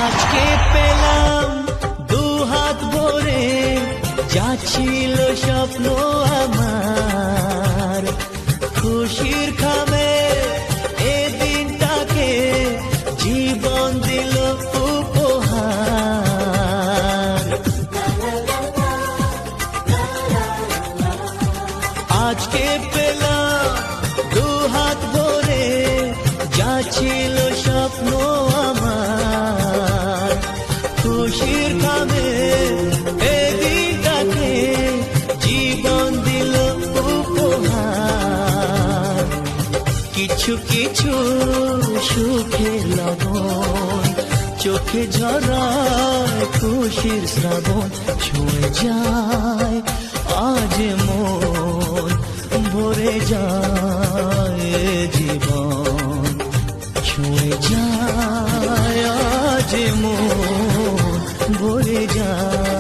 আজকে পেলাম দু হাত ভরে যা ছিল স্বপ্ন আমার, খুশির খামে এ দিনটাকে জীবন দিল উপহার। আজকে পেলাম দু হাত ভরে যা ছিল স্বপ্ন আমার, খুশির খামে এ দিনটাকে জীবন দিল উপহার। কিছু কিছু সুখে লবণ চোখে ঝরায় খুশির শ্রাবণ, ছুঁয়ে যায় আজ মন, ভরে যায় জীবন, ছুঁয়ে যায় আজ মন, ভরে যায়।